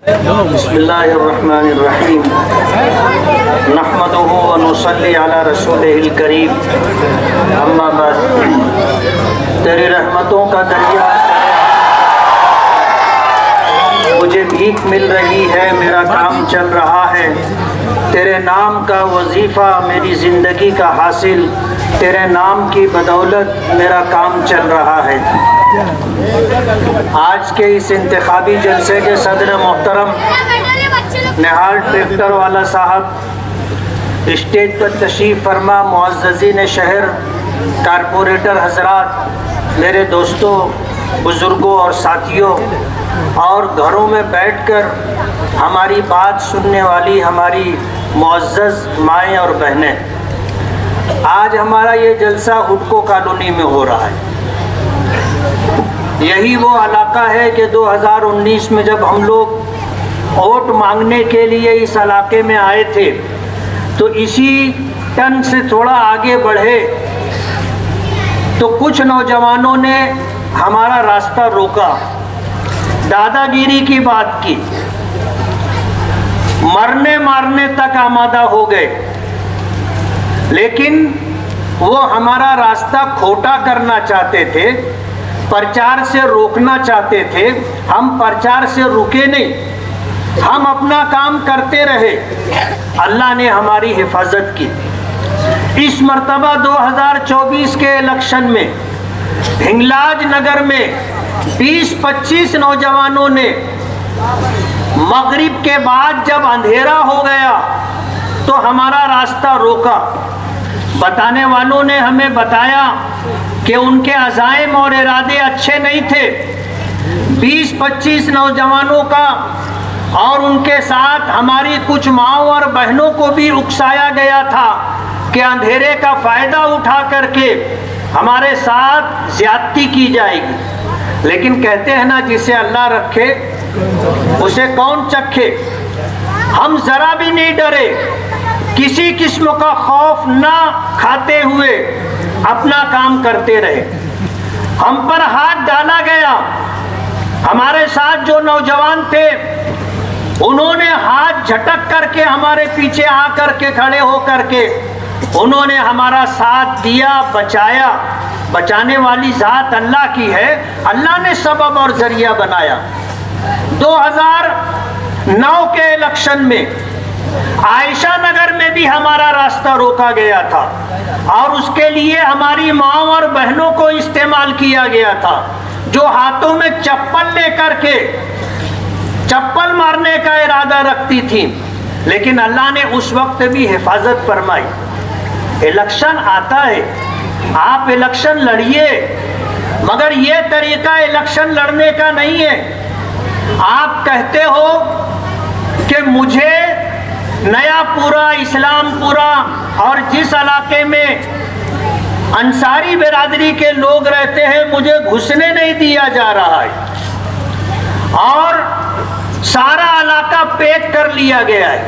बिस्मिल्लाहिर्रहमानिर्रहीम नहमदुहु व नुसल्ली अला रसूलिहिल करीम अम्मा बाद। तेरी रहमतों का दरिया मुझे भीख मिल रही है, मेरा काम चल रहा है। तेरे नाम का वजीफ़ा मेरी ज़िंदगी का हासिल, तेरे नाम की बदौलत मेरा काम चल रहा है। आज के इस इंतखाबी जलसे के सदर मोहतरम निहाल ट्रैक्टर वाला साहब, स्टेज पर तशरीफ़ फरमा, मुअज़्ज़ज़ीन शहर, कारपोरेटर हज़रात, मेरे दोस्तों, बुज़ुर्गों और साथियों, और घरों में बैठकर हमारी बात सुनने वाली हमारी मुअज़्ज़ज़ माएँ और बहनें, आज हमारा ये जलसा हुडको कॉलोनी में हो रहा है। यही वो इलाका है कि 2019 में जब हम लोग वोट मांगने के लिए इस इलाके में आए थे, तो इसी टन से थोड़ा आगे बढ़े तो कुछ नौजवानों ने हमारा रास्ता रोका, दादागिरी की बात की, मरने मारने तक आमादा हो गए। लेकिन वो हमारा रास्ता खोटा करना चाहते थे, प्रचार से रोकना चाहते थे। हम प्रचार से रुके नहीं, हम अपना काम करते रहे। अल्लाह ने हमारी हिफाजत की। इस मर्तबा 2024 के इलेक्शन में हिंगलाज नगर में 20-25 नौजवानों ने मगरिब के बाद जब अंधेरा हो गया तो हमारा रास्ता रोका। बताने वालों ने हमें बताया कि उनके अज़ाइम और इरादे अच्छे नहीं थे। 20-25 नौजवानों का और उनके साथ हमारी कुछ माँओं और बहनों को भी उकसाया गया था कि अंधेरे का फ़ायदा उठा करके हमारे साथ ज़्यादती की जाएगी। लेकिन कहते हैं ना, जिसे अल्लाह रखे उसे कौन चखे। हम ज़रा भी नहीं डरे, किसी किस्म का खौफ ना खाते हुए अपना काम करते रहे। हम पर हाथ डाला गया। हमारे साथ जो नौजवान थे उन्होंने हाथ झटक करके हमारे पीछे आकर के खड़े हो करके उन्होंने हमारा साथ दिया, बचाया। बचाने वाली ज़ात अल्लाह की है, अल्लाह ने सबब और ज़रिया बनाया। 2009 के इलेक्शन में आयशा नगर में भी हमारा रास्ता रोका गया था और उसके लिए हमारी माँ और बहनों को इस्तेमाल किया गया था, जो हाथों में चप्पल लेकर के चप्पल मारने का इरादा रखती थी। लेकिन अल्लाह ने उस वक्त भी हिफाजत फरमाई। इलेक्शन आता है, आप इलेक्शन लड़िए, मगर ये तरीका इलेक्शन लड़ने का नहीं है। आप कहते हो कि मुझे नयापुरा, इस्लामपुरा और जिस इलाके में अंसारी बिरादरी के लोग रहते हैं मुझे घुसने नहीं दिया जा रहा है और सारा इलाका पैक कर लिया गया है।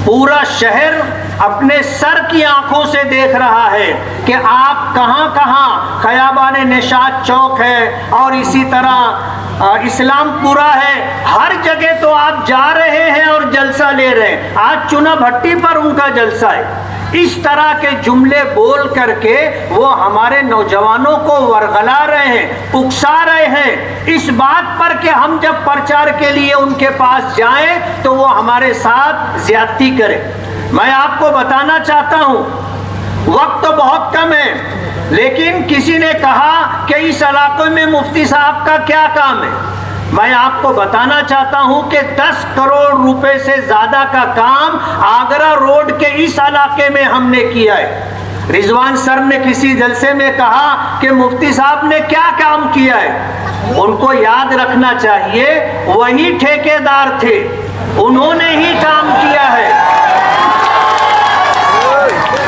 पूरा शहर अपने सर की आंखों से देख रहा है कि आप कहां कहां, खयाबान निशात चौक है और इसी तरह इस्लामपुरा है, हर जगह तो आप जा रहे हैं और जलसा ले रहे हैं। आज चुना भट्टी पर उनका जलसा है। इस तरह के जुमले बोल करके वो हमारे नौजवानों को वरगला रहे हैं, उकसा रहे हैं इस बात पर कि हम जब प्रचार के लिए उनके पास जाएं तो वो हमारे साथ ज्यादती करें। मैं आपको बताना चाहता हूं, वक्त तो बहुत कम है, लेकिन किसी ने कहा कि इस इलाके में मुफ्ती साहब का क्या काम है। मैं आपको बताना चाहता हूं कि 10 करोड़ रुपए से ज्यादा का काम आगरा रोड के इस इलाके में हमने किया है। रिजवान सर ने किसी जलसे में कहा कि मुफ्ती साहब ने क्या काम किया है। उनको याद रखना चाहिए, वही ठेकेदार थे, उन्होंने ही काम किया है,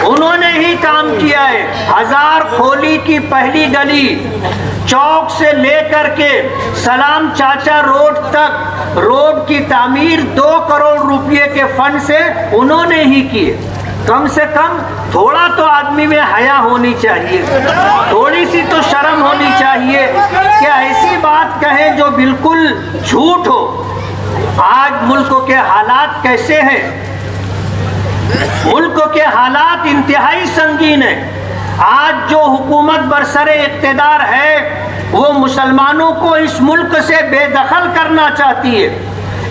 उन्होंने ही काम किया है। हजार खोली की पहली गली चौक से लेकर के सलाम चाचा रोड तक रोड की तामीर 2 करोड़ रुपए के फंड से उन्होंने ही किए। कम से कम थोड़ा तो आदमी में हया होनी चाहिए, थोड़ी सी तो शर्म होनी चाहिए कि ऐसी बात कहें जो बिल्कुल झूठ हो। आज मुल्क के हालात कैसे हैं? मुल्क के हालात इंतहाई संगीन है। आज जो हुकूमत बरसरे इक़्तिदार है वो मुसलमानों को इस मुल्क से बेदखल करना चाहती है।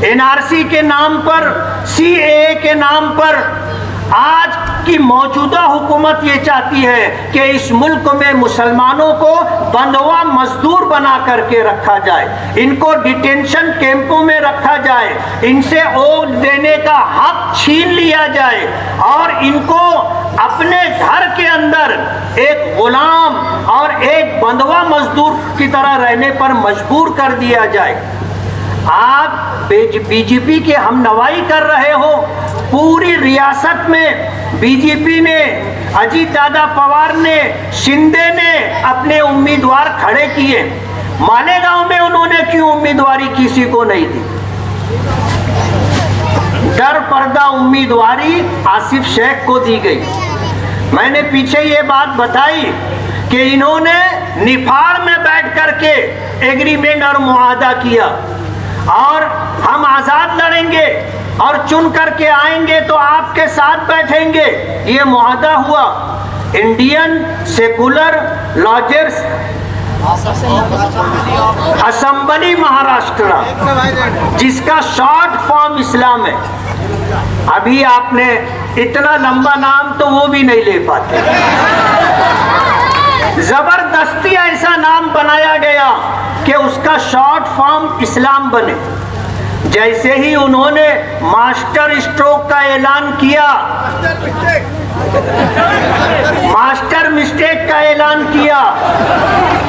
एनआरसी के नाम पर, सीएए के नाम पर आज की मौजूदा हुकूमत ये चाहती है कि इस मुल्क में मुसलमानों को बंधुआ मजदूर बना करके रखा जाए, इनको डिटेंशन कैंपों में रखा जाए, इनसे वोट देने का हक छीन लिया जाए और इनको अपने घर के अंदर एक गुलाम और एक बंधुआ मजदूर की तरह रहने पर मजबूर कर दिया जाए। आप बीजेपी के हम नवाई कर रहे हो। पूरी रियासत में बीजेपी ने, अजीत दादा पवार ने, शिंदे ने अपने उम्मीदवार खड़े किए। मालेगांव में उन्होंने क्यों उम्मीदवारी किसी को नहीं दी? डर पर्दा उम्मीदवारी आसिफ शेख को दी गई। मैंने पीछे ये बात बताई कि इन्होंने निफाड़ में बैठ करके एग्रीमेंट और मुआहदा किया और हम आज़ाद लड़ेंगे और चुन करके आएंगे तो आपके साथ बैठेंगे, ये मुआहदा हुआ। Indian secular lodgers assembly Maharashtra, जिसका शॉर्ट फॉर्म इस्लाम है। अभी आपने इतना लंबा नाम तो वो भी नहीं ले पाते। जबरदस्ती ऐसा नाम बनाया गया कि उसका शॉर्ट फॉर्म इस्लाम बने। जैसे ही उन्होंने मास्टर स्ट्रोक का ऐलान किया, मास्टर मिस्टेक का ऐलान किया,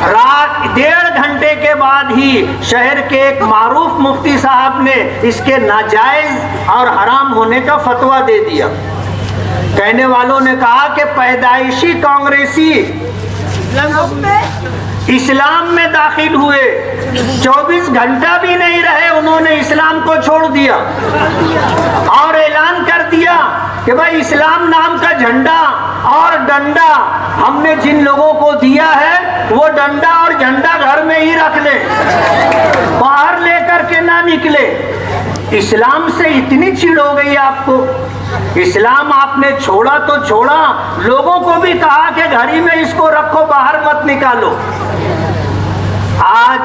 रात 1.5 घंटे के बाद ही शहर के एक मारूफ मुफ्ती साहब ने इसके नाजायज और हराम होने का फतवा दे दिया। कहने वालों ने कहा कि पैदाइशी कांग्रेसी इस्लाम में दाखिल हुए, 24 घंटा भी नहीं रहे उन्होंने इस्लाम को छोड़ दिया और ऐलान कर दिया कि भाई इस्लाम नाम का झंडा और डंडा हमने जिन लोगों को दिया है वो डंडा और झंडा घर में ही रख ले, बाहर लेकर के ना निकले। इस्लाम से इतनी चिढ़ हो गई आपको, इस्लाम आपने छोड़ा तो छोड़ा, लोगों को भी कहा कि घर ही में इसको रखो, बाहर मत निकालो। आज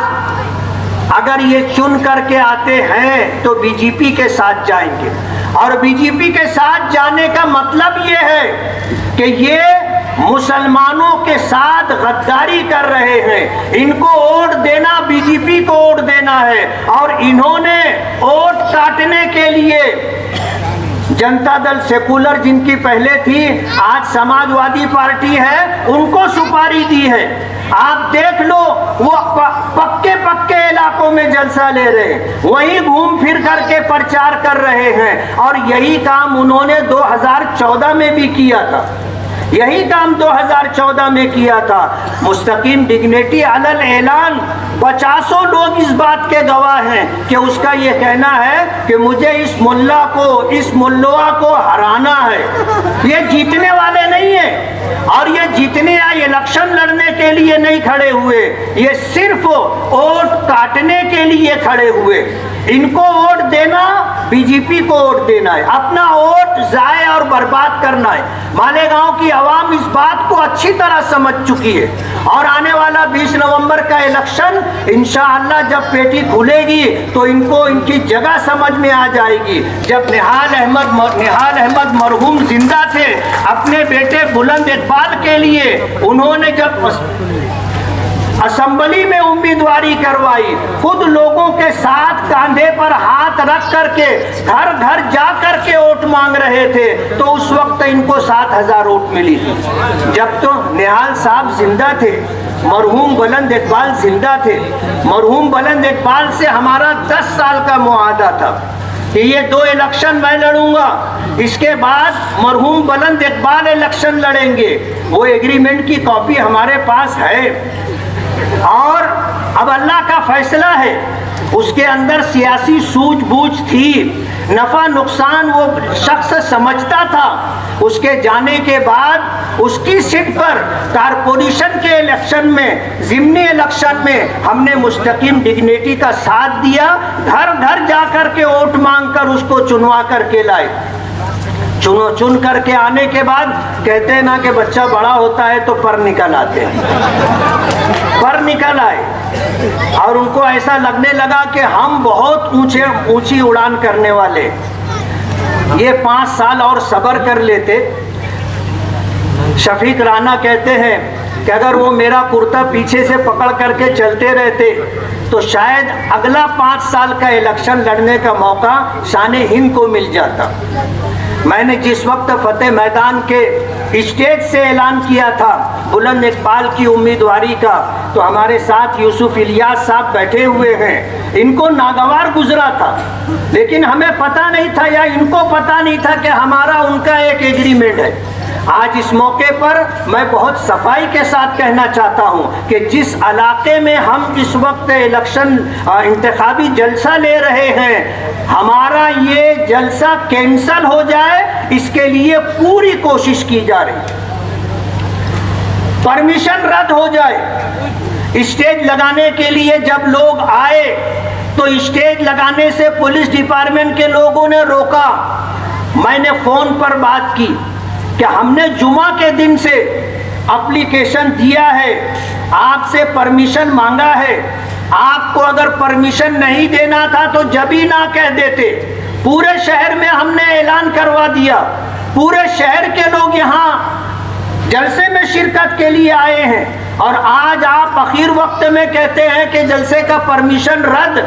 अगर ये चुन करके आते हैं तो बीजेपी के साथ जाएंगे और बीजेपी के साथ जाने का मतलब ये है कि ये मुसलमानों के साथ गद्दारी कर रहे हैं। इनको वोट देना, बीजेपी को वोट देना है और इन्होंने वोट काटने के लिए जनता दल सेकुलर जिनकी पहले थी, आज समाजवादी पार्टी है, उनको सुपारी दी है। आप देख लो, वो पक्के पक्के इलाकों में जलसा ले रहे हैं, वहीं घूम फिर करके प्रचार कर रहे हैं और यही काम उन्होंने 2014 में भी किया था। यही काम 2014 में किया था। मुस्तकीम डिग्निटी अलल ऐलान 50 लोग इस बात के गवाह हैं कि उसका ये कहना है कि मुझे इस मुल्ला को, इस मुल्ला को हराना है। ये जीतने वाले नहीं है और ये जीतने या इलेक्शन लड़ने के लिए नहीं खड़े हुए, ये सिर्फ वोट काटने के लिए खड़े हुए। इनको वोट देना, बीजेपी को वोट देना है, अपना वोट जाए और बर्बाद करना है। मालेगांव की आवाम इस बात को अच्छी तरह समझ चुकी है और आने वाला 20 नवंबर का इलेक्शन इंशाअल्लाह जब पेटी खुलेगी तो इनको इनकी जगह समझ में आ जाएगी। जब निहाल अहमद मरहूम जिंदा थे, अपने बेटे बुलंद इकबाल के लिए उन्होंने जब असेंबली में उम्मीदवारी करवाई, खुद लोगों के साथ कांधे पर हाथ रख करके घर घर जा करके वोट मांग रहे थे, तो उस वक्त इनको 7000 वोट मिली थी। जब तो निहाल साहब जिंदा थे, मरहूम बुलंद इकबाल जिंदा थे। मरहूम बुलंद इकबाल से हमारा 10 साल का मुआहदा था कि ये 2 इलेक्शन मैं लड़ूंगा, इसके बाद मरहूम बुलंद इकबाल इलेक्शन लड़ेंगे। वो एग्रीमेंट की कॉपी हमारे पास है और अब अल्लाह का फैसला है। उसके अंदर सियासी सूझबूझ थी, नफा नुकसान वो शख्स समझता था। उसके जाने के बाद उसकी सीट पर कारपोरेशन के इलेक्शन में, ज़िमनी इलेक्शन में हमने मुस्तकीम डिग्निटी का साथ दिया। घर घर जाकर के वोट मांग कर उसको चुनवा करके लाए। चुन करके आने के बाद कहते हैं ना कि बच्चा बड़ा होता है तो पर निकल आते हैं। पर निकल आए और उनको ऐसा लगने लगा कि हम बहुत ऊंची उड़ान करने वाले। ये 5 साल और सब्र कर लेते। शफीक राना कहते हैं कि अगर वो मेरा कुर्ता पीछे से पकड़ करके चलते रहते तो शायद अगला 5 साल का इलेक्शन लड़ने का मौका शान हिंद को मिल जाता। मैंने जिस वक्त फतेह मैदान के स्टेज से ऐलान किया था बुलंद इकबाल की उम्मीदवारी का, तो हमारे साथ यूसुफ इलियास साहब बैठे हुए हैं। इनको नागवार गुजरा था, लेकिन हमें पता नहीं था या इनको पता नहीं था कि हमारा उनका एक एग्रीमेंट है। आज इस मौके पर मैं बहुत सफाई के साथ कहना चाहता हूं कि जिस इलाके में हम इस वक्त इलेक्शन इंतखाबी जलसा ले रहे हैं, हमारा ये जलसा कैंसल हो जाए इसके लिए पूरी कोशिश की जा रही। परमिशन रद्द हो जाए। स्टेज लगाने के लिए जब लोग आए तो स्टेज लगाने से पुलिस डिपार्टमेंट के लोगों ने रोका। मैंने फोन पर बात की कि हमने जुमा के दिन से एप्लीकेशन दिया है, आपसे परमिशन मांगा है। आपको अगर परमिशन नहीं देना था तो जब ही ना कह देते। पूरे शहर में हमने ऐलान करवा दिया। पूरे शहर के लोग यहाँ जलसे में शिरकत के लिए आए हैं और आज आप आखिर वक्त में कहते हैं कि जलसे का परमिशन रद्द।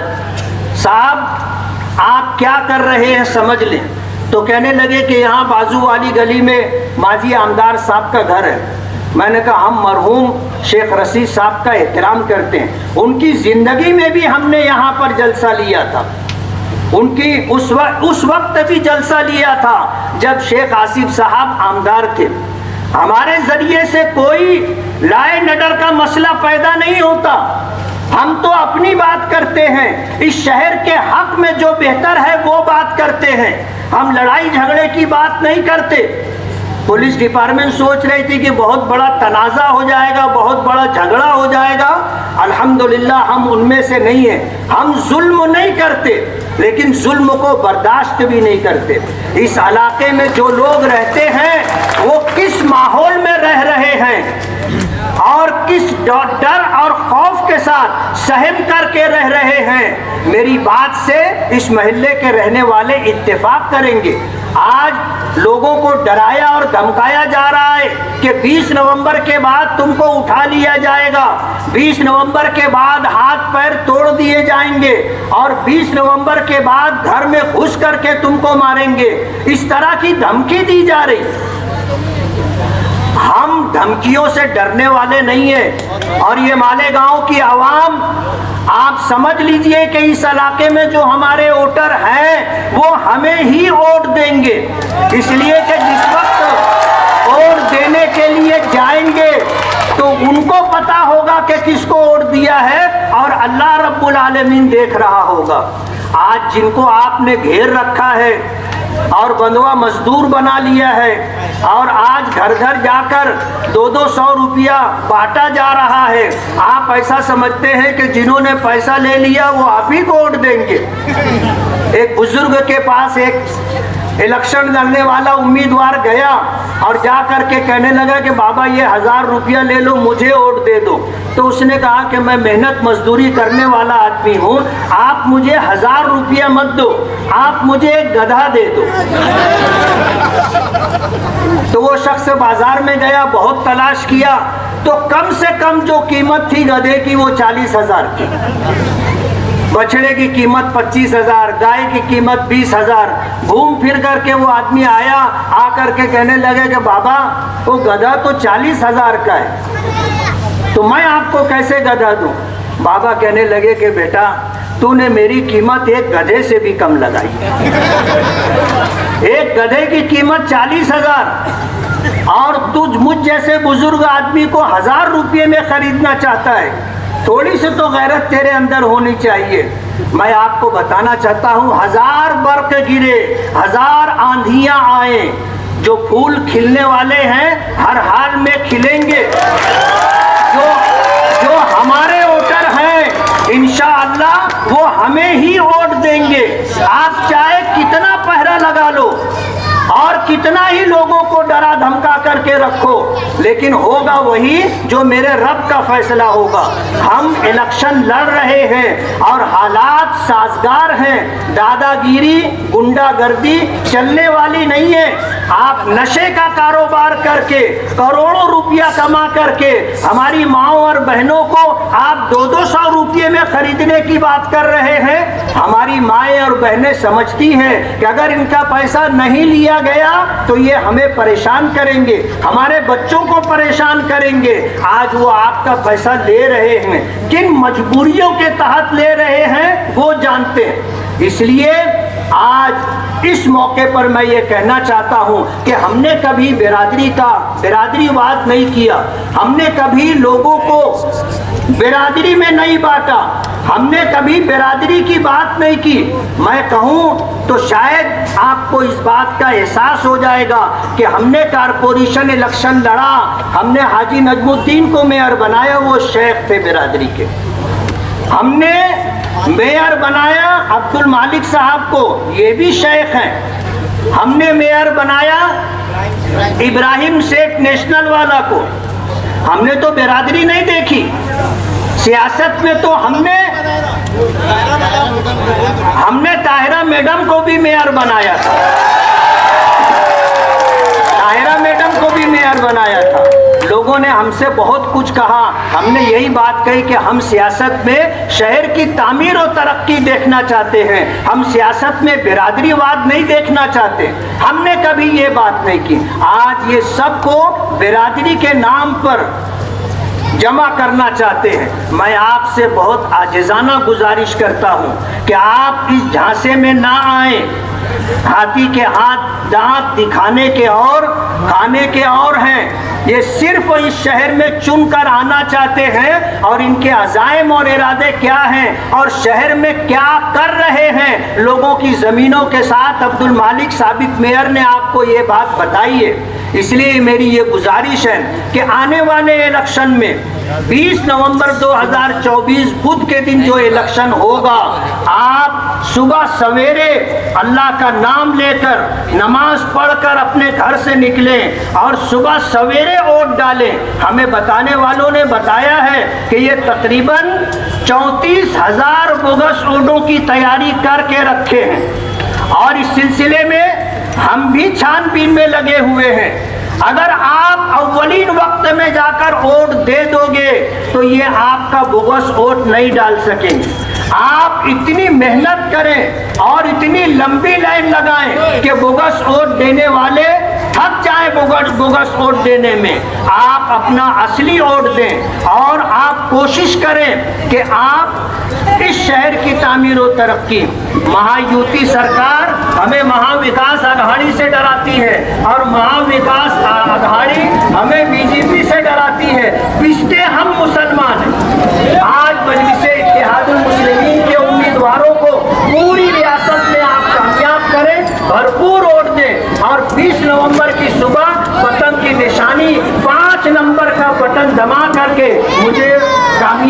साहब आप क्या कर रहे हैं समझ लें। तो कहने लगे कि यहाँ बाजू वाली गली में माजी आमदार साहब का घर है। मैंने कहा हम मरहूम शेख रशीद साहब का एहतराम करते हैं, उनकी ज़िंदगी में भी हमने यहाँ पर जलसा लिया था। उनकी उस वक्त भी जलसा लिया था जब शेख आसिफ साहब आमदार थे। हमारे ज़रिए से कोई लाए नडर का मसला पैदा नहीं होता। हम तो अपनी बात करते हैं, इस शहर के हक में जो बेहतर है वो बात करते हैं। हम लड़ाई झगड़े की बात नहीं करते। पुलिस डिपार्टमेंट सोच रही थी कि बहुत बड़ा तनाज़ा हो जाएगा, बहुत बड़ा झगड़ा हो जाएगा। अल्हम्दुलिल्लाह हम उनमें से नहीं हैं। हम जुल्म नहीं करते, लेकिन जुल्म को बर्दाश्त भी नहीं करते। इस इलाके में जो लोग रहते हैं वो किस माहौल में रह रहे हैं और किस डर और खौफ के साथ सहम करके रह रहे हैं, मेरी बात से इस महल्ले के रहने वाले इत्तेफाक करेंगे। आज लोगों को डराया और धमकाया जा रहा है कि 20 नवंबर के बाद तुमको उठा लिया जाएगा, 20 नवंबर के बाद हाथ पैर तोड़ दिए जाएंगे और 20 नवंबर के बाद घर में घुस करके तुमको मारेंगे। इस तरह की धमकी दी जा रही। हम धमकियों से डरने वाले नहीं हैं। और ये मालेगांव की आवाम, आप समझ लीजिए कि इस इलाके में जो हमारे वोटर हैं वो हमें ही वोट देंगे, इसलिए कि जिस वक्त वोट देने के लिए जाएंगे तो उनको पता होगा कि किसको वोट दिया है और अल्लाह रब्बुल आलमीन देख रहा होगा। आज जिनको आपने घेर रखा है और बंधुआ मजदूर बना लिया है और आज घर घर जाकर 200 रुपया बांटा जा रहा है, आप ऐसा समझते हैं कि जिन्होंने पैसा ले लिया वो आप ही को वोट देंगे। एक बुजुर्ग के पास एक इलेक्शन लड़ने वाला उम्मीदवार गया और जा करके कहने लगा कि बाबा ये 1000 रुपया ले लो, मुझे वोट दे दो। तो उसने कहा कि मैं मेहनत मजदूरी करने वाला आदमी हूँ, आप मुझे 1000 रुपया मत दो, आप मुझे एक गधा दे दो। तो वो शख्स बाजार में गया, बहुत तलाश किया, तो कम से कम जो कीमत थी गधे की वो 40,000 की, बछड़े की कीमत 25,000, गाय की कीमत 20,000। घूम फिर करके वो आदमी आया, आकर के कहने लगे कि बाबा वो गधा तो 40,000 का है, तो मैं आपको कैसे गधा दूं? बाबा कहने लगे कि बेटा तूने मेरी कीमत एक गधे से भी कम लगाई। एक गधे की कीमत 40,000 और तुझ मुझ जैसे बुजुर्ग आदमी को 1000 रुपये में खरीदना चाहता है। थोड़ी सी तो गैरत तेरे अंदर होनी चाहिए। मैं आपको बताना चाहता हूं, 1000 बर्फ गिरे, 1000 आंधियां आए, जो फूल खिलने वाले हैं हर हाल में खिलेंगे। जो हमारे वोटर हैं इंशाअल्लाह वो हमें ही वोट देंगे। आप चाहे कितना पहरा लगा लो और कितना ही लोगों को डरा धमका करके रखो, लेकिन होगा वही जो मेरे रब का फैसला होगा। हम इलेक्शन लड़ रहे हैं और हालात साजगार हैं। दादागिरी, गुंडागर्दी चलने वाली नहीं है। आप नशे का कारोबार करके करोड़ों रुपया कमा करके हमारी माओ और बहनों को आप 200 रुपये में खरीदने की बात कर रहे हैं। हमारी माएँ और बहनें समझती हैं कि अगर इनका पैसा नहीं लिया गया तो ये हमें परेशान करेंगे, हमारे बच्चों को परेशान करेंगे। आज वो आपका पैसा ले रहे हैं, किन मजबूरियों के तहत ले रहे हैं वो जानते हैं। इसलिए आज इस मौके पर मैं ये कहना चाहता हूं कि हमने कभी बिरादरीवाद नहीं किया, हमने कभी लोगों को बिरादरी में नहीं बांटा, हमने कभी बिरादरी की बात नहीं की। मैं कहूं तो शायद आपको इस बात का एहसास हो जाएगा कि हमने कारपोरेशन इलेक्शन लड़ा, हमने हाजी नजमुद्दीन को मेयर बनाया, वो शेख थे बिरादरी के। हमने मेयर बनाया अब्दुल मालिक साहब को, ये भी शेख हैं। हमने मेयर बनाया इब्राहिम शेख नेशनल वाला को। हमने तो बिरादरी नहीं देखी। सियासत में तो हमने ताहिरा मैडम को भी मेयर बनाया था, ताहिरा मैडम को भी मेयर बनाया था। लोगों ने हमसे बहुत कुछ कहा, हमने यही बात कही कि हम सियासत में शहर की तामीर और तरक्की देखना चाहते हैं, हम सियासत में बिरादरीवाद नहीं देखना चाहते। हमने कभी ये बात नहीं की। आज ये सबको बिरादरी के नाम पर जमा करना चाहते हैं। मैं आपसे बहुत आजिज़ाना गुजारिश करता हूं कि आप इस झांसे में ना आए। हाथी के हाथ दांत दिखाने के और खाने के और हैं। ये सिर्फ इस शहर में चुनकर आना चाहते हैं और इनके अज़ाइम और इरादे क्या हैं और शहर में क्या कर रहे हैं लोगों की ज़मीनों के साथ। अब्दुल मालिक साबिक मेयर ने आपको ये बात बताई है। इसलिए मेरी ये गुजारिश है कि आने वाले इलेक्शन में 20 नवंबर 2024 बुध के दिन जो इलेक्शन होगा, आप सुबह सवेरे अल्लाह का नाम लेकर नमाज पढ़कर अपने घर से निकलें और सुबह सवेरे वोट डालें। हमें बताने वालों ने बताया है कि ये तकरीबन 34,000 बोगस वोटों की तैयारी करके रखे हैं और इस सिलसिले में हम भी छानबीन में लगे हुए हैं। अगर आप अव्वलीन वक्त में जाकर वोट दे दोगे तो ये आपका बोगस वोट नहीं डाल सकेंगे। आप इतनी मेहनत करें और इतनी लंबी लाइन लगाएं कि बोगस वोट देने वाले थक जाए बोगस वोट देने में। आप अपना असली वोट दें और आप कोशिश करें कि आप इस शहर की तामीर और तरक्की। महायुति सरकार हमें महाविकास आघाड़ी से डराती है और महाविकास आघाड़ी हमें बीजेपी से डराती है। पिछते हम मुसलमान हैं। आज मजलिस इत्तेहादुल मुस्लिमीन के उम्मीदवारों को पूरी रियासत में आप कामयाब करें, भरपूर वोट दें और 20 नवंबर की सुबह बटन की निशानी 5 नंबर का बटन दबा करके मुझे कामयाब